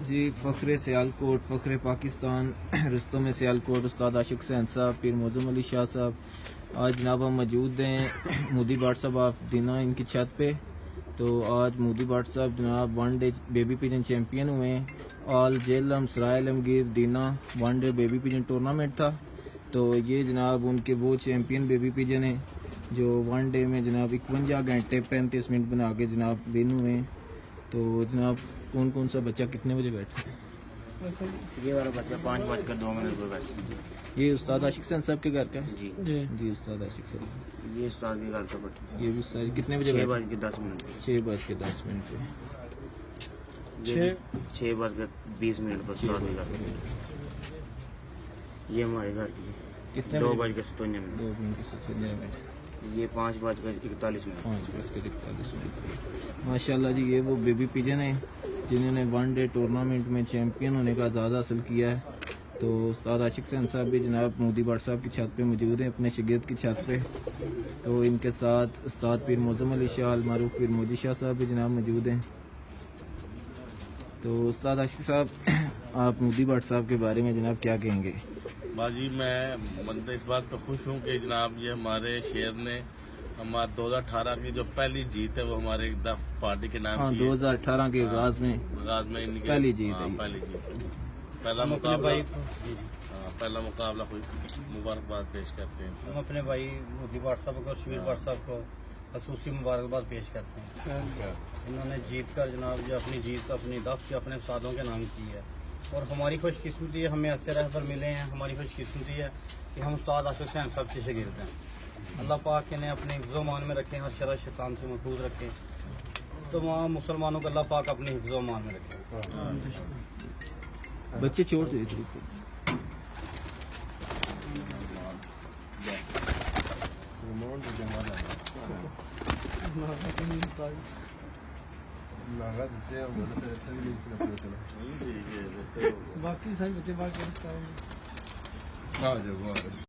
जी फ़ख्रे सियालकोट, फ़ख्रे पाकिस्तान, रुस्तम सियालकोट, उस्ताद आशिक हुसैन साहब, पीर मौज़ूम अली शाह साहब। आज जनाब हम मौजूद हैं मोदी बाट साहब ऑफ दीना इनकी छत पे। तो आज मोदी बाट साहब जनाब one day baby pigeon champion हुए हैं। All Jhelum Sarai Alamgir Dina one day baby pigeon tournament था। तो ये जनाब उनके वो चैम्पियन बेबी पिजन हैं जो वन डे में जनाब 51 घंटे 35 मिनट बना के जनाब विन हुए हैं। तो जनाब कौन कौन सा बच्चा कितने बजे बैठा? ये वाला बच्चा 5:02 पर बैठा। ये उस्ताद आशिक हुसैन साहब के घर का है? जी जी उस्ताद आशिक साहब। ये उस्ताद के घर का बच्चा। ये भी उस्ताद कितने बजे? 6:10 पे। 6:10 पे। 6:20 पर उस्ताद के घर। ये हमारे घर की कितने 2:57 2 मिनट से 6 मिनट। ये 5:41 मिनट। 5:41 माशाल्लाह जी। ये वो बेबी पिजन है जिन्होंने वन डे टूर्नामेंट में चैम्पियन होने का आज़ाद हासिल किया है। तो उस्ताद आशिक हुसैन साहब भी जनाब मोदी बाट साहब की छत पे मौजूद हैं, अपने शिगिर्द की छत पे। तो इनके साथ उस्ताद पीर मौज़ूम अली शाह मारूफ पीर मोदी शाह साहब भी जनाब मौजूद हैं। तो उस्ताद आशिक साहब आप मोदी बाट साहब के बारे में जनाब क्या कहेंगे? बाजी मैं इस बात पर खुश हूँ कि जनाब ये हमारे शेर ने हमारे 2018 की जो पहली जीत है वो हमारे दफ पार्टी के नाम की 2018 के आगाज में इनकी पहली जीत है। पहली जीत पहला मुकाबला हुई। मुबारकबाद पेश करते हैं हम अपने भाई मोदी बाट साहब को शबीर बाट साहब को खसूसी मुबारकबाद पेश करते हैं। इन्होंने जीत कर जनाब जो अपनी जीत अपनी दफ से अपने सादों के नाम की है। और हमारी खुशकिस्मती है हमें ऐसे रहबर मिले हैं। हमारी खुशकिस्मती है कि हम उस्ताद आशिक हुसैन साहब से शागिर्द हैं। अल्लाह पाक इन्हें अपने हिफ्ज़-ओ-मान में रखें, हर शर शैतान से महफूज रखें। तो वहाँ मुसलमानों को अल्लाह पाक अपने हिफ्ज़-ओ-मान में रखें। बच्चे छोड़ दे बाकी सारे बच्चे बाकी